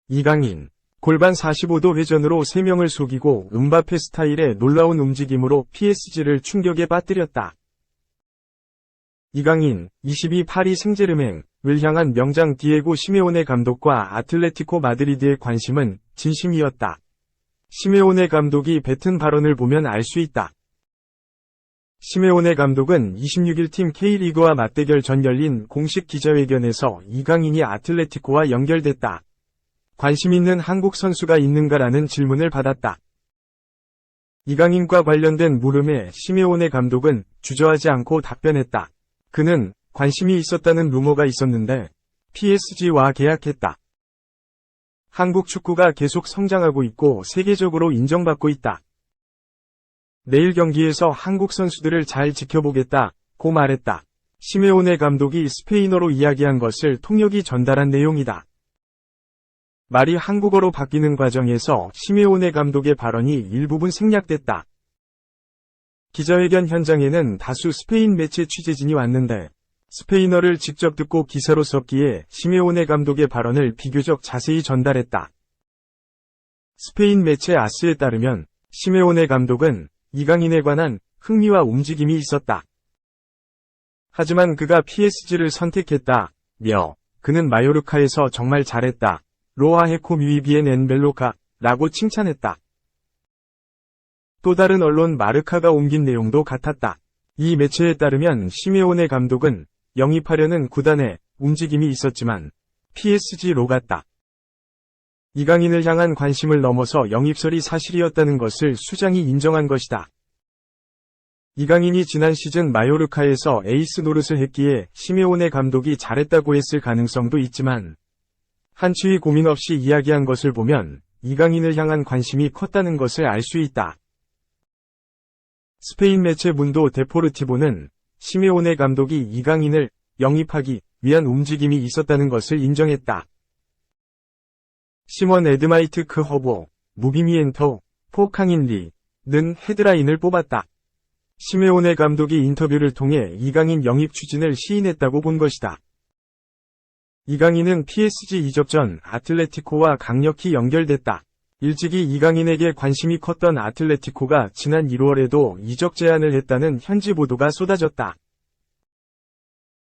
이강인, 골반 45도 회전으로 3명을 속이고 음바페 스타일의 놀라운 움직임으로 PSG를 충격에 빠뜨렸다. 이강인, 22 파리 생제르맹을 향한 명장 디에고 시메오네 감독과 아틀레티코 마드리드의 관심은 진심이었다. 시메오네 감독이 뱉은 발언을 보면 알 수 있다. 시메오네 감독은 26일 팀 K리그와 맞대결 전 열린 공식 기자회견에서 이강인이 아틀레티코와 연결됐다. 관심 있는 한국 선수가 있는가라는 질문을 받았다. 이강인과 관련된 물음에 시메오네 감독은 주저하지 않고 답변했다. 그는 관심이 있었다는 루머가 있었는데 PSG와 계약했다. 한국 축구가 계속 성장하고 있고 세계적으로 인정받고 있다. 내일 경기에서 한국 선수들을 잘 지켜보겠다고 말했다. 시메오네 감독이 스페인어로 이야기한 것을 통역이 전달한 내용이다. 말이 한국어로 바뀌는 과정에서 시메오네 감독의 발언이 일부분 생략됐다. 기자회견 현장에는 다수 스페인 매체 취재진이 왔는데 스페인어를 직접 듣고 기사로 썼기에 시메오네 감독의 발언을 비교적 자세히 전달했다. 스페인 매체 아스에 따르면 시메오네 감독은 이강인에 관한 흥미와 움직임이 있었다. 하지만 그가 PSG를 선택했다며 그는 마요르카에서 정말 잘했다. 로아헤코 뮤이비엔 엔벨로카 라고 칭찬했다. 또 다른 언론 마르카가 옮긴 내용도 같았다. 이 매체에 따르면 시메오네 감독은 영입하려는 구단에 움직임이 있었지만 PSG로 갔다. 이강인을 향한 관심을 넘어서 영입설이 사실이었다는 것을 수장이 인정한 것이다. 이강인이 지난 시즌 마요르카에서 에이스 노릇을 했기에 시메오네 감독이 잘했다고 했을 가능성도 있지만 한치의 고민 없이 이야기한 것을 보면 이강인을 향한 관심이 컸다는 것을 알 수 있다. 스페인 매체 문도 데포르티보는 시메오네 감독이 이강인을 영입하기 위한 움직임이 있었다는 것을 인정했다. 시몬 에드마이트 크 허보, 무비미엔터, 포캉인리는 헤드라인을 뽑았다. 시메오네 감독이 인터뷰를 통해 이강인 영입 추진을 시인했다고 본 것이다. 이강인은 PSG 이적 전 아틀레티코와 강력히 연결됐다. 일찍이 이강인에게 관심이 컸던 아틀레티코가 지난 1월에도 이적 제안을 했다는 현지 보도가 쏟아졌다.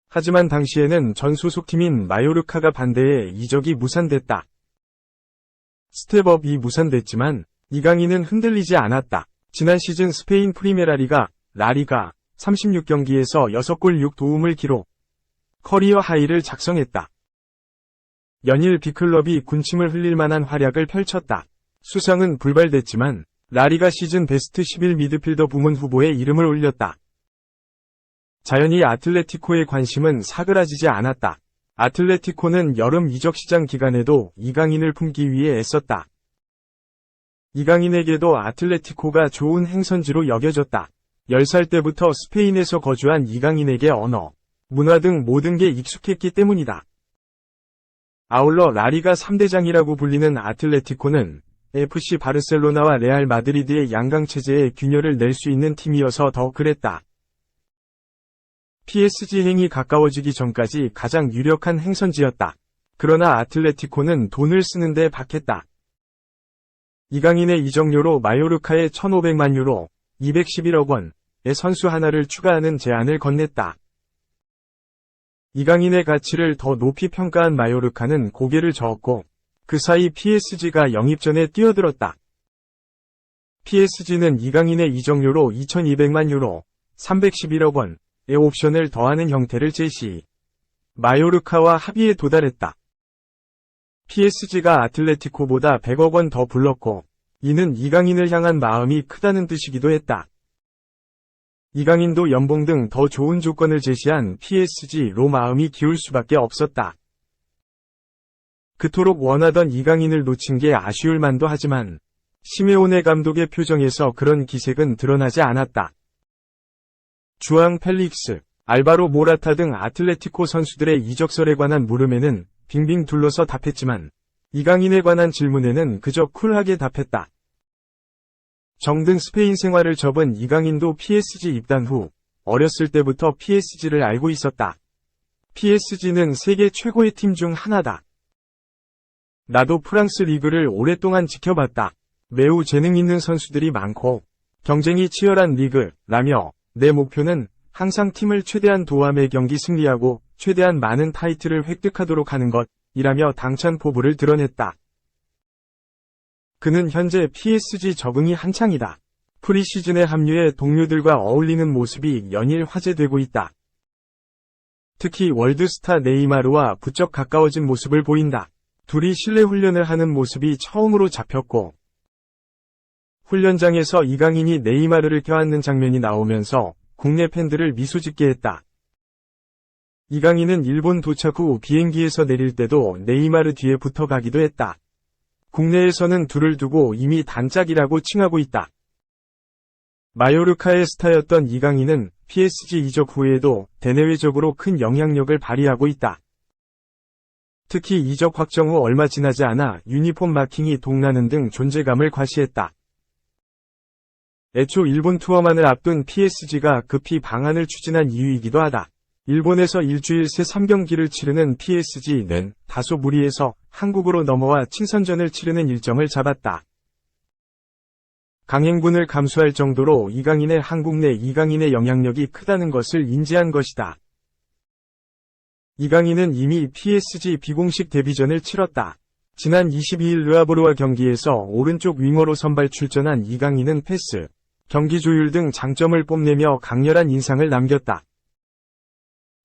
하지만 당시에는 전 소속팀인 마요르카가 반대해 이적이 무산됐다. 스텝업이 무산됐지만 이강인은 흔들리지 않았다. 지난 시즌 스페인 프리메라리가 라리가 36경기에서 6골 6도움을 기록, 커리어 하이를 작성했다. 연일 B클럽이 군침을 흘릴 만한 활약을 펼쳤다. 수상은 불발됐지만 라리가 시즌 베스트 11 미드필더 부문 후보에 이름을 올렸다. 자연히 아틀레티코의 관심은 사그라지지 않았다. 아틀레티코는 여름 이적 시장 기간에도 이강인을 품기 위해 애썼다. 이강인에게도 아틀레티코가 좋은 행선지로 여겨졌다. 10살 때부터 스페인에서 거주한 이강인에게 언어, 문화 등 모든 게 익숙했기 때문이다. 아울러 라리가 3대장이라고 불리는 아틀레티코는 FC 바르셀로나와 레알 마드리드의 양강체제에 균열을 낼 수 있는 팀이어서 더 그랬다. PSG 행이 가까워지기 전까지 가장 유력한 행선지였다. 그러나 아틀레티코는 돈을 쓰는데 박했다. 이강인의 이적료로 마요르카에 1,500만 유로, 211억 원의 선수 하나를 추가하는 제안을 건넸다. 이강인의 가치를 더 높이 평가한 마요르카는 고개를 저었고 그 사이 PSG가 영입 전에 뛰어들었다. PSG는 이강인의 이적료로 2,200만 유로, 311억 원의 옵션을 더하는 형태를 제시. 마요르카와 합의에 도달했다. PSG가 아틀레티코보다 100억 원 더 불렀고 이는 이강인을 향한 마음이 크다는 뜻이기도 했다. 이강인도 연봉 등 더 좋은 조건을 제시한 PSG로 마음이 기울 수밖에 없었다. 그토록 원하던 이강인을 놓친 게 아쉬울 만도 하지만 시메오네 감독의 표정에서 그런 기색은 드러나지 않았다. 주앙 펠릭스, 알바로 모라타 등 아틀레티코 선수들의 이적설에 관한 물음에는 빙빙 둘러서 답했지만 이강인에 관한 질문에는 그저 쿨하게 답했다. 정든 스페인 생활을 접은 이강인도 PSG 입단 후 어렸을 때부터 PSG를 알고 있었다. PSG는 세계 최고의 팀 중 하나다. 나도 프랑스 리그를 오랫동안 지켜봤다. 매우 재능 있는 선수들이 많고 경쟁이 치열한 리그라며 내 목표는 항상 팀을 최대한 도함의 경기 승리하고 최대한 많은 타이틀을 획득하도록 하는 것이라며 당찬 포부를 드러냈다. 그는 현재 PSG 적응이 한창이다. 프리시즌에 합류해 동료들과 어울리는 모습이 연일 화제되고 있다. 특히 월드스타 네이마르와 부쩍 가까워진 모습을 보인다. 둘이 실내 훈련을 하는 모습이 처음으로 잡혔고 훈련장에서 이강인이 네이마르를 껴안는 장면이 나오면서 국내 팬들을 미소짓게 했다. 이강인은 일본 도착 후 비행기에서 내릴 때도 네이마르 뒤에 붙어가기도 했다. 국내에서는 둘을 두고 이미 단짝이라고 칭하고 있다. 마요르카의 스타였던 이강인은 PSG 이적 후에도 대내외적으로 큰 영향력을 발휘하고 있다. 특히 이적 확정 후 얼마 지나지 않아 유니폼 마킹이 동나는 등 존재감을 과시했다. 애초 일본 투어만을 앞둔 PSG가 급히 방안을 추진한 이유이기도 하다. 일본에서 일주일 새 3경기를 치르는 PSG는 다소 무리해서 한국으로 넘어와 친선전을 치르는 일정을 잡았다. 강행군을 감수할 정도로 이강인의 한국 내 이강인의 영향력이 크다는 것을 인지한 것이다. 이강인은 이미 PSG 비공식 데뷔전을 치렀다. 지난 22일 르아보르와 경기에서 오른쪽 윙어로 선발 출전한 이강인은 패스, 경기 조율 등 장점을 뽐내며 강렬한 인상을 남겼다.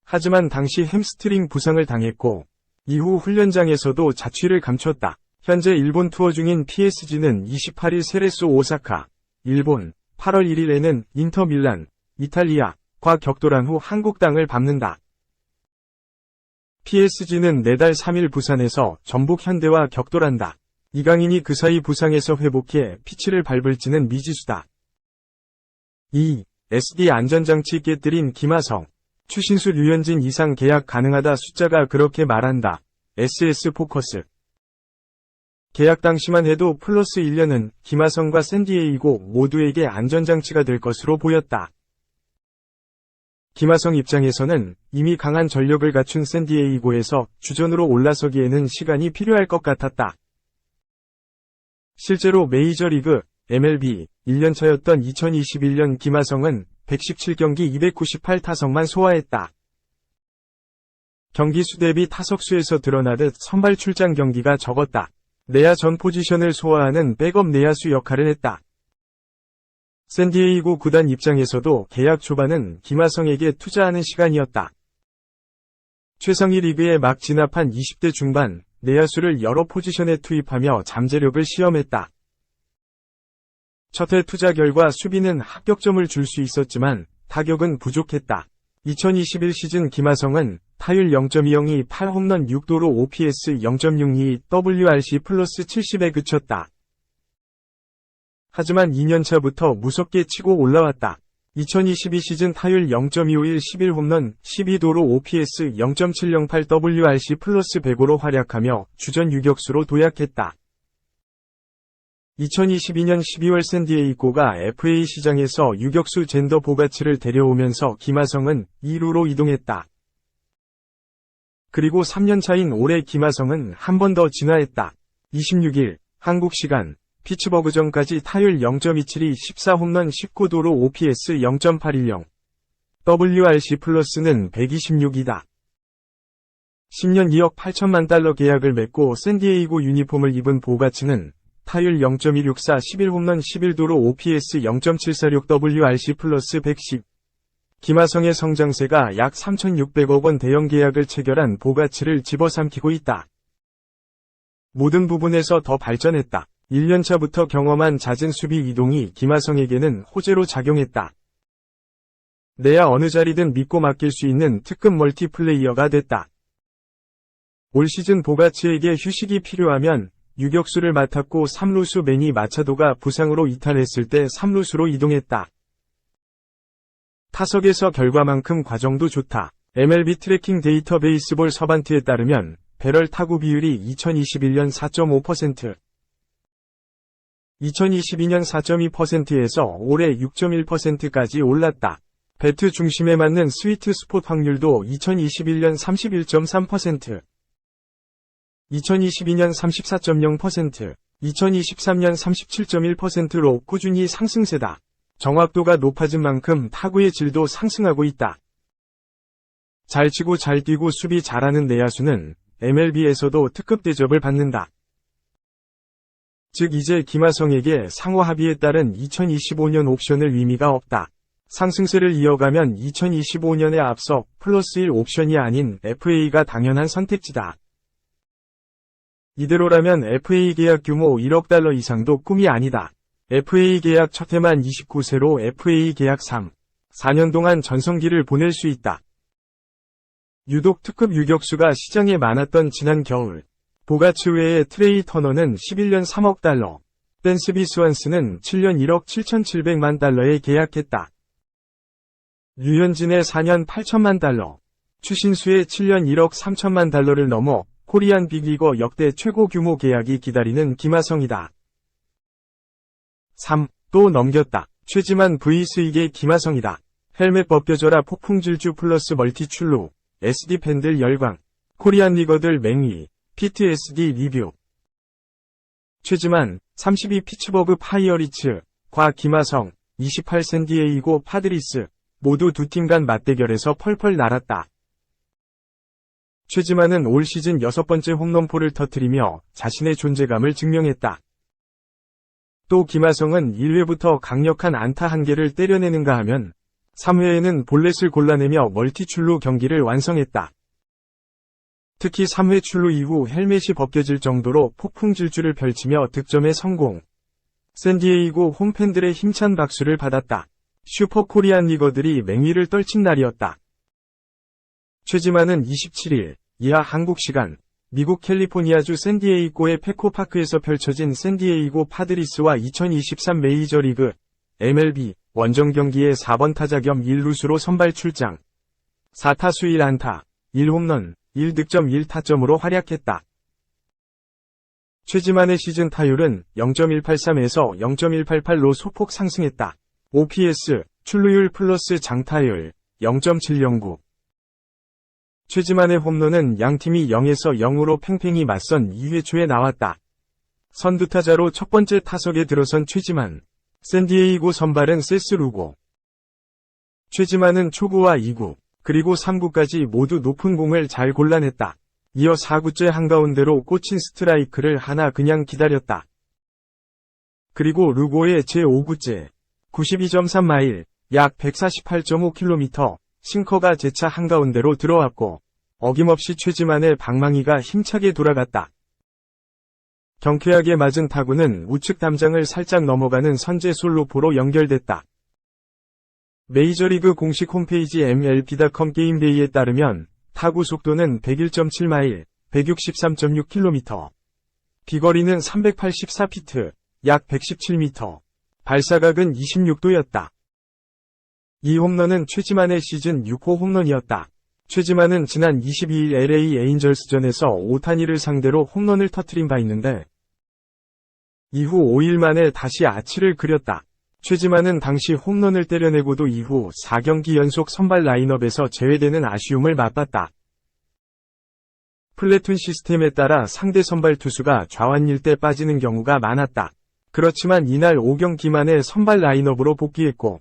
하지만 당시 햄스트링 부상을 당했고 이후 훈련장에서도 자취를 감췄다. 현재 일본 투어 중인 PSG는 28일 세레소 오사카, 일본, 8월 1일에는 인터 밀란, 이탈리아과 격돌한 후 한국 땅을 밟는다. PSG는 내달 3일 부산에서 전북 현대와 격돌한다. 이강인이 그 사이 부상에서 회복해 피치를 밟을지는 미지수다. 2. SD 안전장치 깨뜨린 김하성. 추신수 류현진 이상 계약 가능하다. 숫자가 그렇게 말한다. SS포커스. 계약 당시만 해도 플러스 1년은 김하성과 샌디에이고 모두에게 안전장치가 될 것으로 보였다. 김하성 입장에서는 이미 강한 전력을 갖춘 샌디에이고에서 주전으로 올라서기에는 시간이 필요할 것 같았다. 실제로 메이저리그, MLB 1년차였던 2021년 김하성은 117경기 298타석만 소화했다. 경기수 대비 타석수에서 드러나듯 선발 출장 경기가 적었다. 내야 전 포지션을 소화하는 백업 내야수 역할을 했다. 샌디에이고 구단 입장에서도 계약 초반은 김하성에게 투자하는 시간이었다. 최상위 리그에 막 진압한 20대 중반, 내야수를 여러 포지션에 투입하며 잠재력을 시험했다. 첫해 투자 결과 수비는 합격점을 줄 수 있었지만 타격은 부족했다. 2021 시즌 김하성은 타율 0.202, 8홈런 6도로 OPS 0.62, WRC 플러스 70에 그쳤다. 하지만 2년차부터 무섭게 치고 올라왔다. 2022 시즌 타율 0.251, 11홈런, 12도로 OPS 0.708, WRC 플러스 105로 활약하며 주전 유격수로 도약했다. 2022년 12월 샌디에이고가 FA 시장에서 유격수 젠더 보가츠를 데려오면서 김하성은 2루로 이동했다. 그리고 3년 차인 올해 김하성은 한 번 더 진화했다. 26일 한국 시간 피츠버그전까지 타율 0.272, 14홈런 19도로 OPS 0.810, WRC 플러스는 126이다. 10년 2억 8천만 달러 계약을 맺고 샌디에이고 유니폼을 입은 보가츠는 타율 0.264, 11홈런 11도로 OPS 0.746, WRC 플러스 110. 김하성의 성장세가 약 3,600억 원 대형 계약을 체결한 보가츠를 집어삼키고 있다. 모든 부분에서 더 발전했다. 1년차부터 경험한 잦은 수비 이동이 김하성에게는 호재로 작용했다. 내야 어느 자리든 믿고 맡길 수 있는 특급 멀티플레이어가 됐다. 올 시즌 보가츠에게 휴식이 필요하면 유격수를 맡았고 3루수 매니 마차도가 부상으로 이탈했을 때 3루수로 이동했다. 타석에서 결과만큼 과정도 좋다. MLB 트래킹 데이터 베이스볼 서반트에 따르면 배럴 타구 비율이 2021년 4.5%, 2022년 4.2%에서 올해 6.1%까지 올랐다. 배트 중심에 맞는 스위트 스폿 확률도 2021년 31.3%, 2022년 34.0%, 2023년 37.1%로 꾸준히 상승세다. 정확도가 높아진 만큼 타구의 질도 상승하고 있다. 잘 치고 잘 뛰고 수비 잘하는 내야수는 MLB에서도 특급 대접을 받는다. 즉 이제 김하성에게 상호 합의에 따른 2025년 옵션을 의미가 없다. 상승세를 이어가면 2025년에 앞서 플러스 1 옵션이 아닌 FA가 당연한 선택지다. 이대로라면 FA 계약 규모 1억 달러 이상도 꿈이 아니다. FA 계약 첫 해만 29세로 FA 계약 3, 4년 동안 전성기를 보낼 수 있다. 유독 특급 유격수가 시장에 많았던 지난 겨울, 보가츠 외에 트레이 터너는 11년 3억 달러, 댄스비 스완스는 7년 1억 7,700만 달러에 계약했다. 류현진의 4년 8천만 달러, 추신수의 7년 1억 3천만 달러를 넘어 코리안 빅리거 역대 최고 규모 계약이 기다리는 김하성이다. 3. 또 넘겼다. 최지만 vs 이게 김하성이다. 헬멧 벗겨져라 폭풍 질주 플러스 멀티 출루, SD 팬들 열광, 코리안 리거들 맹위, 피트 SD 리뷰. 최지만, 32 피츠버그 파이어리츠, 과 김하성, 28 샌디에이고 파드리스, 모두 두 팀 간 맞대결에서 펄펄 날았다. 최지만은 올 시즌 6번째 홈런포를 터뜨리며 자신의 존재감을 증명했다. 또 김하성은 1회부터 강력한 안타 1개를 때려내는가 하면 3회에는 볼넷을 골라내며 멀티출루 경기를 완성했다. 특히 3회 출루 이후 헬멧이 벗겨질 정도로 폭풍 질주를 펼치며 득점에 성공. 샌디에이고 홈팬들의 힘찬 박수를 받았다. 슈퍼 코리안 리거들이 맹위를 떨친 날이었다. 최지만은 27일 이하 한국 시간 미국 캘리포니아주 샌디에이고의 페코파크에서 펼쳐진 샌디에이고 파드리스와 2023 메이저리그 MLB 원정 경기에 4번 타자 겸 1루수로 선발 출장. 4타수 1안타, 1홈런, 1득점 1타점으로 활약했다. 최지만의 시즌 타율은 0.183에서 0.188로 소폭 상승했다. OPS, 출루율 플러스 장타율 0.709. 최지만의 홈런은 양팀이 0에서 0으로 팽팽히 맞선 2회 초에 나왔다. 선두타자로 첫 번째 타석에 들어선 최지만. 샌디에이고 선발은 세스 루고. 최지만은 초구와 2구, 그리고 3구까지 모두 높은 공을 잘 골라냈다. 이어 4구째 한가운데로 꽂힌 스트라이크를 하나 그냥 기다렸다. 그리고 루고의 제5구째, 92.3마일, 약 148.5km, 싱커가 재차 한가운데로 들어왔고 어김없이 최지만의 방망이가 힘차게 돌아갔다. 경쾌하게 맞은 타구는 우측 담장을 살짝 넘어가는 선제 솔로포로 연결됐다. 메이저리그 공식 홈페이지 MLB.com 게임데이에 따르면 타구 속도는 101.7마일, 163.6km, 비거리는 384피트, 약 117m, 발사각은 26도였다. 이 홈런은 최지만의 시즌 6호 홈런이었다. 최지만은 지난 22일 LA 에인절스전에서 오타니를 상대로 홈런을 터뜨린 바 있는데 이후 5일 만에 다시 아치를 그렸다. 최지만은 당시 홈런을 때려내고도 이후 4경기 연속 선발 라인업에서 제외되는 아쉬움을 맛봤다. 플래툰 시스템에 따라 상대 선발 투수가 좌완일 때 빠지는 경우가 많았다. 그렇지만 이날 5경기 만에 선발 라인업으로 복귀했고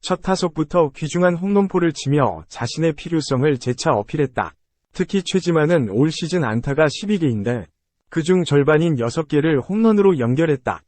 첫 타석부터 귀중한 홈런포를 치며 자신의 필요성을 재차 어필했다. 특히 최지만은 올 시즌 안타가 12개인데 그중 절반인 6개를 홈런으로 연결했다.